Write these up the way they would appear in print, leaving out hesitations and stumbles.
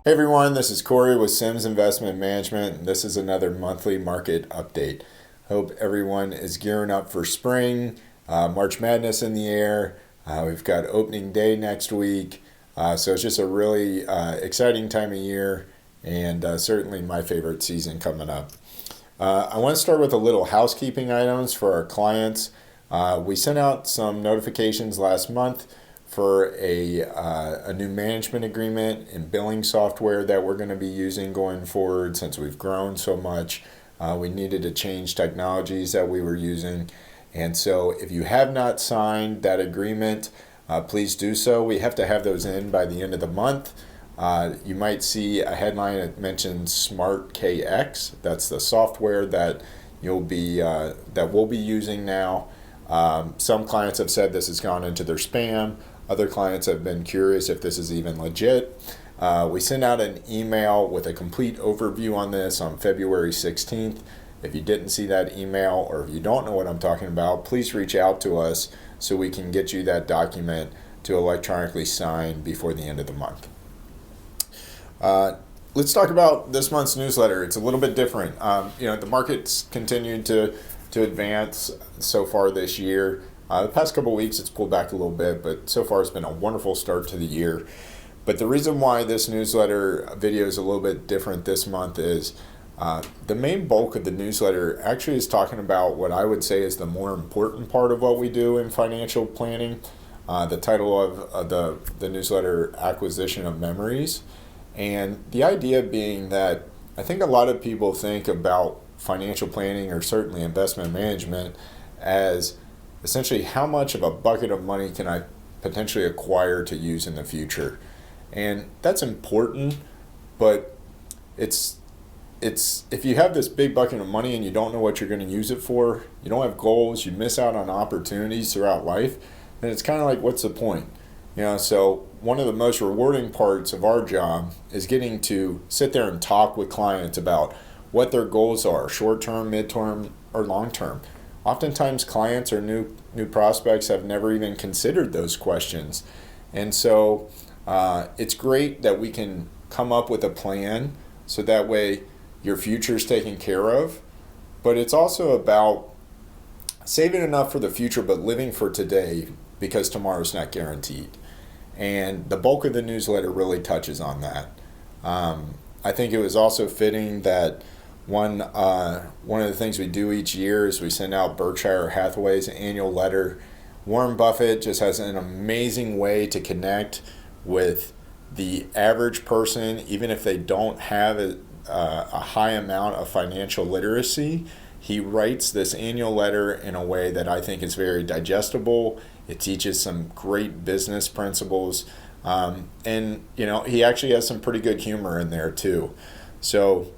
Hey everyone, this is Corey with Sims Investment Management, and this is another monthly market update. Hope everyone is gearing up for spring, March Madness in the air. We've got opening day next week, so it's just a really exciting time of year, and certainly my favorite season coming up. I want to start with a little housekeeping items for our clients. We sent out some notifications last month for a new management agreement and billing software that we're going to be using going forward. Since we've grown so much, we needed to change technologies that we were using. And so if you have not signed that agreement, please do so. We have to have those in by the end of the month. You might see a headline that mentions Smart KX. That's the software that we'll be using now. Some clients have said this has gone into their spam. Other clients have been curious if this is even legit. We sent out an email with a complete overview on this on February 16th. If you didn't see that email, or if you don't know what I'm talking about, please reach out to us so we can get you that document to electronically sign before the end of the month. Let's talk about this month's newsletter. It's a little bit different. The market's continued to advance so far this year. The past couple of weeks it's pulled back a little bit, but so far it's been a wonderful start to the year. But the reason why this newsletter video is a little bit different this month is the main bulk of the newsletter actually is talking about what I would say is the more important part of what we do in financial planning. The title of the newsletter, Acquisition of Memories. And the idea being that I think a lot of people think about financial planning, or certainly investment management, as essentially how much of a bucket of money can I potentially acquire to use in the future. And that's important, but it's if you have this big bucket of money and you don't know what you're going to use it for, you don't have goals, you miss out on opportunities throughout life, then it's kind of like, what's the point? So one of the most rewarding parts of our job is getting to sit there and talk with clients about what their goals are, short-term, mid-term, or long-term. Oftentimes clients or new prospects have never even considered those questions. And so it's great that we can come up with a plan so that way your future is taken care of. But it's also about saving enough for the future but living for today, because tomorrow's not guaranteed. And the bulk of the newsletter really touches on that. I think it was also fitting that one of the things we do each year is we send out Berkshire Hathaway's annual letter. Warren Buffett just has an amazing way to connect with the average person, even if they don't have a high amount of financial literacy. He writes this annual letter in a way that I think is very digestible. It teaches some great business principles. And he actually has some pretty good humor in there too. So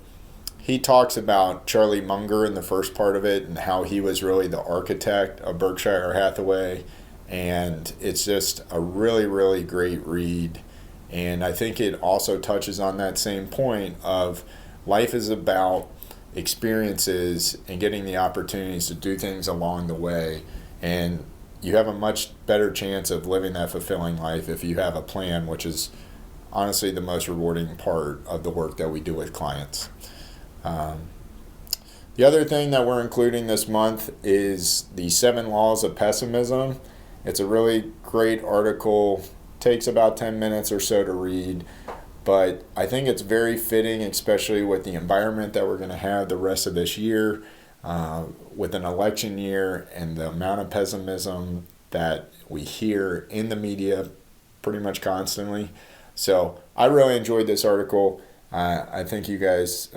he talks about Charlie Munger in the first part of it and how he was really the architect of Berkshire Hathaway. And it's just a really, really great read. And I think it also touches on that same point of life is about experiences and getting the opportunities to do things along the way. And you have a much better chance of living that fulfilling life if you have a plan, which is honestly the most rewarding part of the work that we do with clients. The other thing that we're including this month is the 7 Laws of Pessimism. It's a really great article. Takes about 10 minutes or so to read, but I think it's very fitting, especially with the environment that we're going to have the rest of this year, with an election year and the amount of pessimism that we hear in the media pretty much constantly. So I really enjoyed this article. I think you guys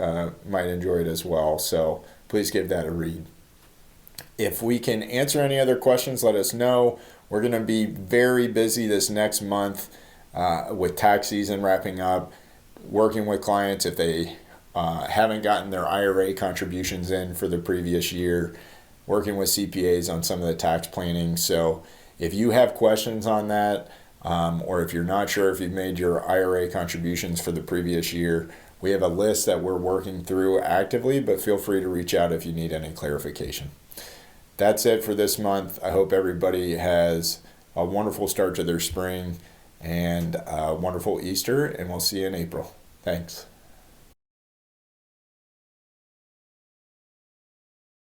might enjoy it as well, so please give that a read. If we can answer any other questions, let us know. We're going to be very busy this next month with tax season wrapping up, working with clients if they haven't gotten their IRA contributions in for the previous year, working with CPAs on some of the tax planning. So if you have questions on that, or if you're not sure if you've made your IRA contributions for the previous year, we have a list that we're working through actively, but feel free to reach out if you need any clarification. That's it for this month. I hope everybody has a wonderful start to their spring and a wonderful Easter, and we'll see you in April. Thanks.